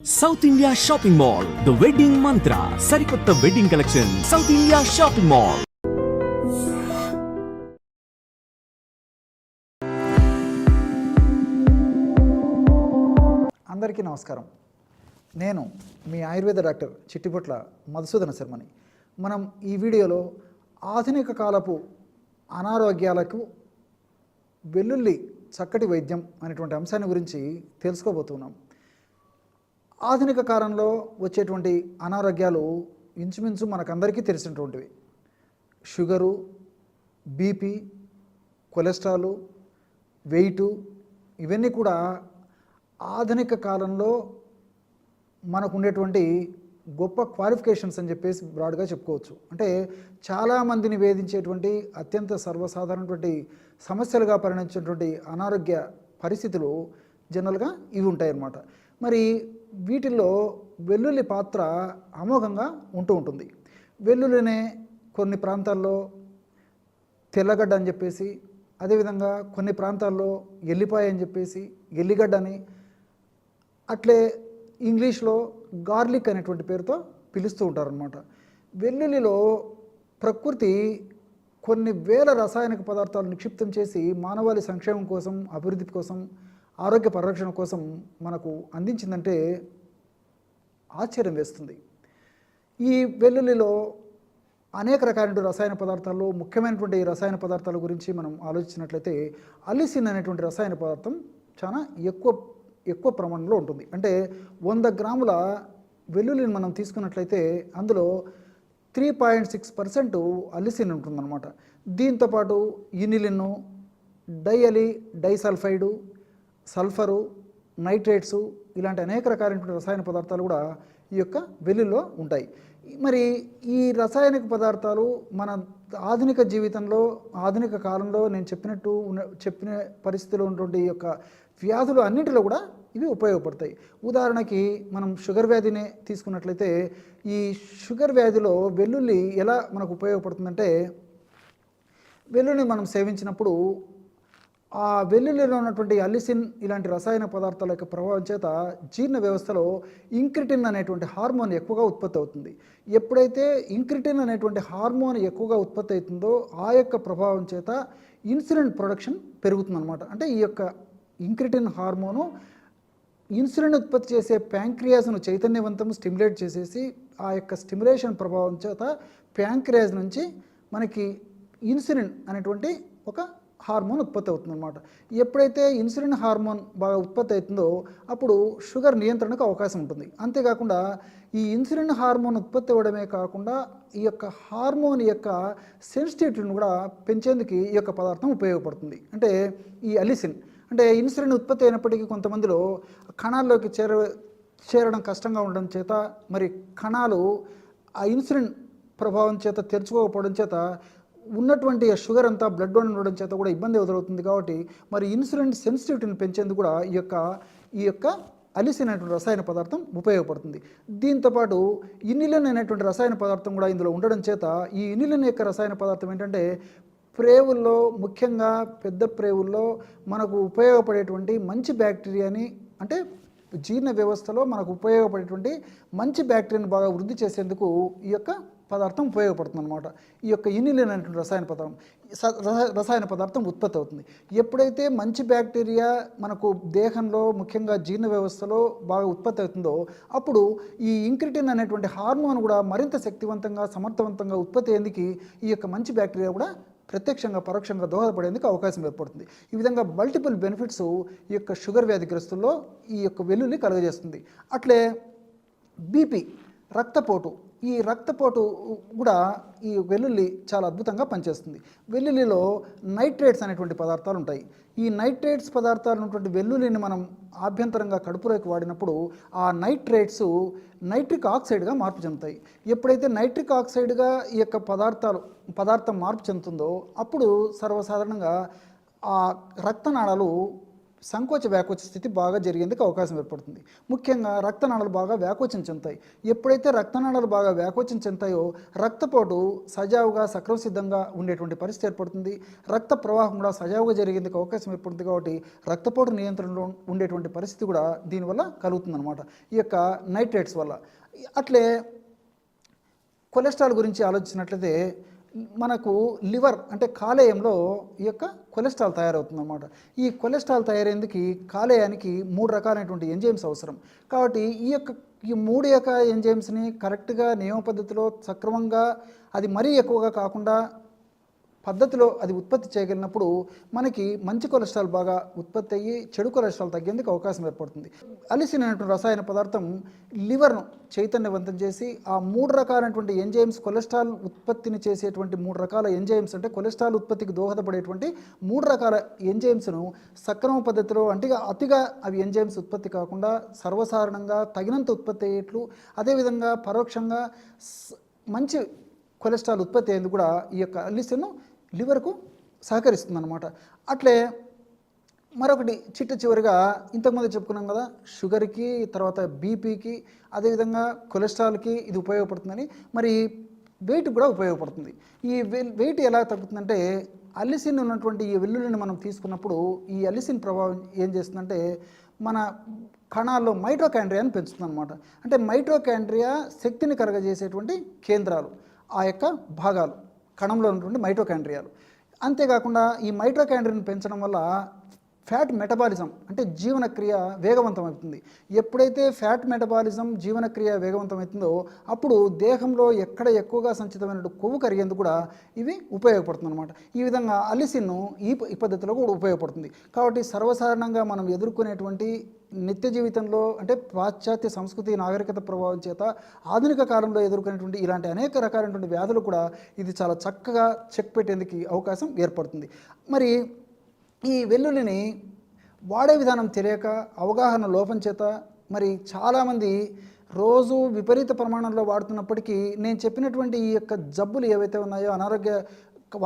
South India shopping mall the wedding మంత్ర సరికొత్త wedding collection south India shopping mall. అందరికీ నమస్కారం. నేను మీ ఆయుర్వేద డాక్టర్ చిట్టిపొట్ల మధుసూదన శర్మని. మనం ఈ వీడియోలో ఆధునిక కాలపు అనారోగ్యాలకు వెల్లుల్లి చక్కటి వైద్యం అనేటువంటి అంశాన్ని గురించి తెలుసుకోబోతున్నాం. ఆధునిక కాలంలో వచ్చేటువంటి అనారోగ్యాలు ఇంచుమించు మనకందరికీ తెలిసినటువంటివి. షుగరు, బీపీ, కొలెస్ట్రాలు, వెయిటు, ఇవన్నీ కూడా ఆధునిక కాలంలో మనకు ఉండేటువంటి గొప్ప క్వాలిఫికేషన్స్ అని చెప్పేసి బ్రాడ్గా చెప్పుకోవచ్చు. అంటే చాలామందిని వేధించేటువంటి అత్యంత సర్వసాధారణటువంటి సమస్యలుగా పరిణమించినటువంటి అనారోగ్య పరిస్థితులు జనరల్గా ఇవి ఉంటాయన్నమాట. మరి వీటిల్లో వెల్లుల్లి పాత్ర అమోఘంగా ఉంటుంది. వెల్లుల్లినే కొన్ని ప్రాంతాల్లో తెల్లగడ్డ అని చెప్పేసి, అదేవిధంగా కొన్ని ప్రాంతాల్లో ఎల్లిపాయ అని చెప్పేసి, ఎల్లిగడ్డ అని, అట్లే ఇంగ్లీష్లో గార్లిక్ అనేటువంటి పేరుతో పిలుస్తూ ఉంటారనమాట. వెల్లుల్లిలో ప్రకృతి కొన్ని వేల రసాయనిక పదార్థాలు నిక్షిప్తం చేసి మానవాళి సంక్షేమం కోసం, అభివృద్ధి కోసం, ఆరోగ్య పరిరక్షణ కోసం మనకు అందించిందంటే ఆశ్చర్యం వేస్తుంది. ఈ వెల్లుల్లిలో అనేక రకాలైన రసాయన పదార్థాల్లో ముఖ్యమైనటువంటి రసాయన పదార్థాల గురించి మనం ఆలోచించినట్లయితే అలిసిన్ అనేటువంటి రసాయన పదార్థం చాలా ఎక్కువ ప్రమాణంలో ఉంటుంది. అంటే 100 గ్రాముల వెల్లుల్లిని మనం తీసుకున్నట్లయితే అందులో 3.6% అలిసిన్ ఉంటుందన్నమాట. దీంతోపాటు ఇనిలిన్, డైసల్ఫైడు, సల్ఫరు, నైట్రేట్సు, ఇలాంటి అనేక రకాలైనటువంటి రసాయన పదార్థాలు కూడా ఈ యొక్క వెల్లుల్లో ఉంటాయి. మరి ఈ రసాయనిక పదార్థాలు మన ఆధునిక జీవితంలో, ఆధునిక కాలంలో నేను చెప్పిన పరిస్థితిలో ఉన్నటువంటి ఈ యొక్క వ్యాధులు అన్నింటిలో కూడా ఇవి ఉపయోగపడతాయి. ఉదాహరణకి మనం షుగర్ వ్యాధిని తీసుకున్నట్లయితే ఈ షుగర్ వ్యాధిలో వెల్లుల్లి ఎలా మనకు ఉపయోగపడుతుందంటే, వెల్లుల్లి మనం సేవించినప్పుడు ఆ వెల్లుల్లిలో ఉన్నటువంటి అలిసిన్ ఇలాంటి రసాయన పదార్థాల యొక్క ప్రభావం చేత జీర్ణ వ్యవస్థలో ఇంక్రిటిన్ అనేటువంటి హార్మోన్ ఎక్కువగా ఉత్పత్తి అవుతుంది. ఎప్పుడైతే ఇంక్రిటిన్ అనేటువంటి హార్మోన్ ఎక్కువగా ఉత్పత్తి అవుతుందో ఆ యొక్క ప్రభావం చేత ఇన్సులిన్ ప్రొడక్షన్ పెరుగుతుందన్నమాట. అంటే ఈ యొక్క ఇంక్రిటిన్ హార్మోను ఇన్సులిన్ ఉత్పత్తి చేసే ప్యాంక్రియాస్ను చైతన్యవంతం స్టిమ్యులేట్ చేసేసి ఆ యొక్క స్టిమ్యులేషన్ ప్రభావం చేత ప్యాంక్రియాస్ నుంచి మనకి ఇన్సులిన్ అనేటువంటి ఒక హార్మోన్ ఉత్పత్తి అవుతుందన్నమాట. ఎప్పుడైతే ఇన్సులిన్ హార్మోన్ బాగా ఉత్పత్తి అవుతుందో అప్పుడు షుగర్ నియంత్రణకు అవకాశం ఉంటుంది. అంతేకాకుండా ఈ ఇన్సులిన్ హార్మోన్ ఉత్పత్తి అవ్వడమే కాకుండా ఈ యొక్క హార్మోన్ యొక్క సెన్సిటివిటీని కూడా పెంచేందుకు ఈ యొక్క పదార్థం ఉపయోగపడుతుంది. అంటే ఈ అలిసిన్ అంటే ఇన్సులిన్ ఉత్పత్తి అయినప్పటికీ కొంతమందిలో కణాల్లోకి చేరడం కష్టంగా ఉండడం చేత, మరి కణాలు ఆ ఇన్సులిన్ ప్రభావం చేత తెరుచుకోకపోవడం చేత ఉన్నటువంటి షుగర్ అంతా బ్లడ్లో ఉండడం చేత కూడా ఇబ్బంది ఎదురవుతుంది. కాబట్టి మరి ఇన్సులిన్ సెన్సిటివిటీని పెంచేందుకు కూడా ఈ యొక్క అలిసిన్ అనేటువంటి రసాయన పదార్థం ఉపయోగపడుతుంది. దీంతోపాటు ఇనిలిన్ అనేటువంటి రసాయన పదార్థం కూడా ఇందులో ఉండడం చేత ఈ ఇనిలిన్ యొక్క రసాయన పదార్థం ఏంటంటే ప్రేవుల్లో, ముఖ్యంగా పెద్ద ప్రేవుల్లో మనకు ఉపయోగపడేటువంటి మంచి బ్యాక్టీరియాని, అంటే జీర్ణ వ్యవస్థలో మనకు ఉపయోగపడేటువంటి మంచి బ్యాక్టీరియాని బాగా వృద్ధి చేసేందుకు ఈ యొక్క పదార్థం ఉపయోగపడుతుంది అనమాట. ఈ యొక్క ఇనిలిన్ అనేటువంటి రసాయన పదార్థం ఉత్పత్తి అవుతుంది. ఎప్పుడైతే మంచి బ్యాక్టీరియా మనకు దేహంలో, ముఖ్యంగా జీర్ణ వ్యవస్థలో బాగా ఉత్పత్తి అవుతుందో అప్పుడు ఈ ఇంక్రిటిన్ అనేటువంటి హార్మోన్ కూడా మరింత శక్తివంతంగా, సమర్థవంతంగా ఉత్పత్తి అయ్యేందుకు ఈ యొక్క మంచి బ్యాక్టీరియా కూడా ప్రత్యక్షంగా, పరోక్షంగా దోహదపడేందుకు అవకాశం ఏర్పడుతుంది. ఈ విధంగా మల్టిపుల్ బెనిఫిట్స్ ఈ యొక్క షుగర్ వ్యాధిగ్రస్తుల్లో ఈ యొక్క వెల్లుల్లి కలుగజేస్తుంది. అట్లే బీపీ, రక్తపోటు, ఈ రక్తపోటు కూడా ఈ వెల్లుల్లి చాలా అద్భుతంగా పనిచేస్తుంది. వెల్లుల్లిలో నైట్రేట్స్ అనేటువంటి పదార్థాలు ఉంటాయి. ఈ నైట్రేట్స్ పదార్థాలు ఉన్నటువంటి వెల్లుల్లిని మనం ఆభ్యంతరంగా కడుపులోకి వాడినప్పుడు ఆ నైట్రేట్స్ నైట్రిక్ ఆక్సైడ్గా మార్పు చెందుతాయి. ఎప్పుడైతే నైట్రిక్ ఆక్సైడ్గా ఈ యొక్క పదార్థం మార్పు చెందుతుందో అప్పుడు సర్వసాధారణంగా ఆ రక్తనాళాలు సంకోచ వ్యాకోచ స్థితి బాగా జరిగేందుకు అవకాశం ఏర్పడుతుంది. ముఖ్యంగా రక్తనాళాలు బాగా వ్యాకోచం చెందుతాయి. ఎప్పుడైతే రక్తనాళాలు బాగా వ్యాకోచం చెందుతాయో రక్తపోటు సజావుగా సక్రమసిద్ధంగా ఉండేటువంటి పరిస్థితి ఏర్పడుతుంది. రక్త ప్రవాహం కూడా సజావుగా జరిగేందుకు అవకాశం ఏర్పడుతుంది. కాబట్టి రక్తపోటు నియంత్రణలో ఉండేటువంటి పరిస్థితి కూడా దీనివల్ల కలుగుతుందన్నమాట, ఈ యొక్క నైట్రేట్స్ వల్ల. అట్లే కొలెస్ట్రాల్ గురించి ఆలోచించినట్లయితే మనకు లివర్ అంటే కాలేయంలో ఈ యొక్క కొలెస్ట్రాల్ తయారవుతుందన్నమాట. ఈ కొలెస్ట్రాల్ తయారయ్యేందుకు కాలేయానికి 3 రకాలైనటువంటి ఎంజైమ్స్ అవసరం. కాబట్టి ఈ 3 యొక్క ఎంజైమ్స్ని కరెక్ట్గా నియమ పద్ధతిలో సక్రమంగా, అది మరీ ఎక్కువగా కాకుండా పద్ధతిలో అది ఉత్పత్తి చేయగలిగినప్పుడు మనకి మంచి కొలెస్ట్రాల్ బాగా ఉత్పత్తి అయ్యి చెడు కొలెస్ట్రాల్ తగ్గేందుకు అవకాశం ఏర్పడుతుంది. అలిసిన్ అనేటువంటి రసాయన పదార్థం లివర్ను చైతన్యవంతం చేసి ఆ 3 రకాలైనటువంటి ఎంజైమ్స్, కొలెస్ట్రాల్ ఉత్పత్తిని చేసేటువంటి 3 రకాల ఎంజైమ్స్, అంటే కొలెస్ట్రాల్ ఉత్పత్తికి దోహదపడేటువంటి 3 రకాల ఎంజైమ్స్ను సక్రమ పద్ధతిలో, అంటే అతిగా అవి ఎంజైమ్స్ ఉత్పత్తి కాకుండా సర్వసాధారణంగా తగినంత ఉత్పత్తి అయ్యేట్లు, అదేవిధంగా పరోక్షంగా మంచి కొలెస్ట్రాల్ ఉత్పత్తి అయ్యేందుకు కూడా ఈ యొక్క అలిసిన్ లివర్కు సహకరిస్తుందన్నమాట. అట్లే మరొకటి చివరిగా ఇంతకుముందు చెప్పుకున్నాం కదా, షుగర్కి, తర్వాత బీపీకి, అదేవిధంగా కొలెస్ట్రాల్కి ఇది ఉపయోగపడుతుందని. మరి వెయిట్ కూడా ఉపయోగపడుతుంది. ఈ వెయిట్ ఎలా తగ్గుతుందంటే, అలిసిన్ ఉన్నటువంటి ఈ వెల్లుల్లిని మనం తీసుకున్నప్పుడు ఈ అలిసిన్ ప్రభావం ఏం చేస్తుందంటే మన కణాల్లో మైటోకాండ్రియాని పెంచుతుందన్నమాట. అంటే మైటోకాండ్రియా శక్తిని కరగజేసేటువంటి కేంద్రాలు, ఆ యొక్క భాగాలు కణంలో ఉన్నటువంటి మైటోకాండ్రియాలు. అంతేకాకుండా ఈ మైటోకాండ్రియాని పెంచడం వల్ల ఫ్యాట్ మెటబాలిజం అంటే జీవనక్రియ వేగవంతం అవుతుంది. ఎప్పుడైతే ఫ్యాట్ మెటబాలిజం జీవనక్రియ వేగవంతం అవుతుందో అప్పుడు దేహంలో ఎక్కడ ఎక్కువగా సంచితమైన కొవ్వు కరిగేందుకు కూడా ఇవి ఉపయోగపడుతుంది అనమాట. ఈ విధంగా అలిసిన్ ఈ పద్ధతిలో కూడా ఉపయోగపడుతుంది. కాబట్టి సర్వసాధారణంగా మనం ఎదుర్కొనేటువంటి నిత్య జీవితంలో, అంటే పాశ్చాత్య సంస్కృతి నాగరికత ప్రభావం చేత ఆధునిక కాలంలో ఎదుర్కొనేటువంటి ఇలాంటి అనేక రకాలైనటువంటి వ్యాధులు కూడా ఇది చాలా చక్కగా చెక్ పెట్టేందుకు అవకాశం ఏర్పడుతుంది. మరి ఈ వెల్లుల్లిని వాడే విధానం తెలియక, అవగాహన లోపం చేత మరి చాలామంది రోజు విపరీత ప్రమాణంలో వాడుతున్నప్పటికీ నేను చెప్పినటువంటి ఈ యొక్క జబ్బులు ఏవైతే ఉన్నాయో, అనారోగ్య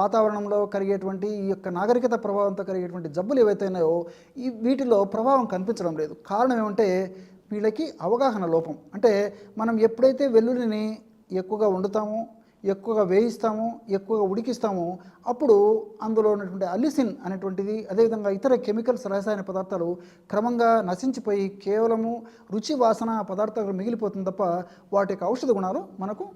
వాతావరణంలో కలిగేటువంటి ఈ యొక్క నాగరికత ప్రభావంతో కలిగేటువంటి జబ్బులు ఏవైతే ఉన్నాయో వీటిలో ప్రభావం కనిపించడం లేదు. కారణం ఏమంటే వీళ్ళకి అవగాహన లోపం. అంటే మనం ఎప్పుడైతే వెల్లుల్లిని ఎక్కువగా వండుతామో, ఎక్కువగా వేయిస్తామో, ఎక్కువగా ఉడికిస్తామో అప్పుడు అందులో ఉన్నటువంటి అలిసిన్ అనేటువంటిది, అదేవిధంగా ఇతర కెమికల్స్, రసాయన పదార్థాలు క్రమంగా నశించిపోయి కేవలము రుచి వాసన పదార్థాలు మిగిలిపోతుంది తప్ప వాటి యొక్క ఔషధ గుణాలు మనకు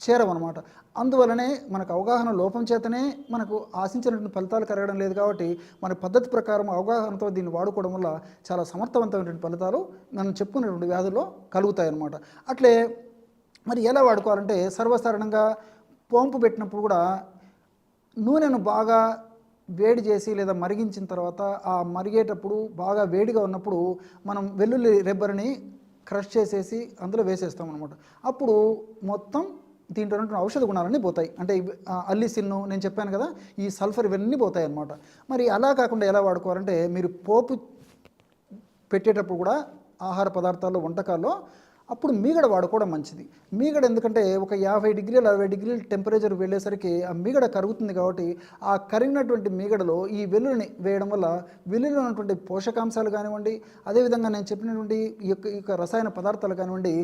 చేరవన్నమాట. అందువలనే మనకు అవగాహన లోపం చేతనే మనకు ఆశించినటువంటి ఫలితాలు కలగడం లేదు. కాబట్టి మన పద్ధతి ప్రకారం అవగాహనతో దీన్ని వాడుకోవడం వల్ల చాలా సమర్థవంతమైనటువంటి ఫలితాలు మనం చెప్పుకునేటువంటి వ్యాధుల్లో కలుగుతాయన్నమాట. అట్లే మరి ఎలా వాడుకోవాలంటే, సర్వసాధారణంగా పోంపు పెట్టినప్పుడు కూడా నూనెను బాగా వేడి చేసి లేదా మరిగించిన తర్వాత ఆ మరిగేటప్పుడు బాగా వేడిగా ఉన్నప్పుడు మనం వెల్లుల్లి రెబ్బరిని క్రష్ చేసేసి అందులో వేసేస్తాం అనమాట. అప్పుడు మొత్తం దీంట్లో ఉన్నటువంటి ఔషధ గుణాలన్నీ పోతాయి. అంటే అల్లిసిన్ను నేను చెప్పాను కదా, ఈ సల్ఫర్ ఇవన్నీ పోతాయి అన్నమాట. మరి అలా కాకుండా ఎలా వాడుకోవాలంటే, మీరు పోపు పెట్టేటప్పుడు కూడా ఆహార పదార్థాల్లో, వంటకాల్లో అప్పుడు మీగడ వాడుకోవడం మంచిది. మీగడ ఎందుకంటే ఒక 50 డిగ్రీలు 60 డిగ్రీల టెంపరేచర్ వెళ్ళేసరికి ఆ మీగడ కరుగుతుంది. కాబట్టి ఆ కరిగినటువంటి మీగడలో ఈ వెల్లుల్లిని వేయడం వల్ల వెల్లుల్లిలో ఉన్నటువంటి పోషకాంశాలు కానివ్వండి, అదేవిధంగా నేను చెప్పినటువంటి ఈ యొక్క రసాయన పదార్థాలు కానివ్వండి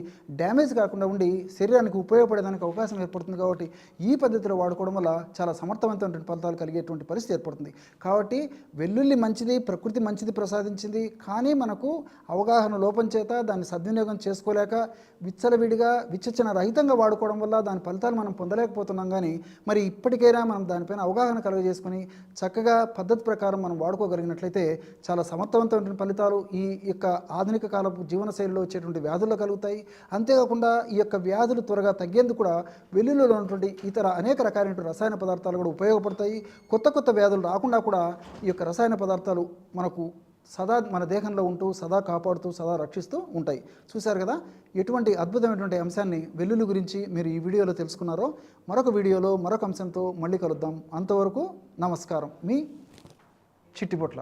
డ్యామేజ్ కాకుండా ఉండి శరీరానికి ఉపయోగపడేదానికి అవకాశం ఏర్పడుతుంది. కాబట్టి ఈ పద్ధతిలో వాడుకోవడం వల్ల చాలా సమర్థవంతమైనటువంటి ఫలితాలు కలిగేటువంటి పరిస్థితి ఏర్పడుతుంది. కాబట్టి వెల్లుల్లి మంచిది, ప్రకృతి మంచిది ప్రసాదించింది. కానీ మనకు అవగాహన లోపం చేత దాన్ని సద్వినియోగం చేసుకోలేక విచ్చలవిడిగా విచక్షణ రహితంగా వాడుకోవడం వల్ల దాని ఫలితాలు మనం పొందలేకపోతున్నాం. కానీ మరి ఇప్పటికైనా మనం దానిపైన అవగాహన కలుగజేసుకొని చక్కగా పద్ధతి ప్రకారం మనం వాడుకోగలిగినట్లయితే చాలా సమర్థవంతమైన ఫలితాలు ఈ యొక్క ఆధునిక కాలపు జీవనశైలిలో వచ్చేటువంటి వ్యాధుల్లో కలుగుతాయి. అంతేకాకుండా ఈ యొక్క వ్యాధులు త్వరగా తగ్గేందుకు కూడా వెల్లుల్లిలో ఉన్నటువంటి ఇతర అనేక రకాలైనటువంటి రసాయన పదార్థాలు కూడా ఉపయోగపడతాయి. కొత్త వ్యాధులు రాకుండా కూడా ఈ యొక్క రసాయన పదార్థాలు మనకు సదా మన దేహంలో ఉంటూ, సదా కాపాడుతూ, సదా రక్షిస్తూ ఉంటాయి. చూశారు కదా ఎటువంటి అద్భుతమైనటువంటి అంశాన్ని వెల్లుల్లి గురించి మీరు ఈ వీడియోలో తెలుసుకున్నారో. మరొక వీడియోలో మరొక అంశంతో మళ్ళీ కలుద్దాం. అంతవరకు నమస్కారం. మీ చిట్టిపొట్ల.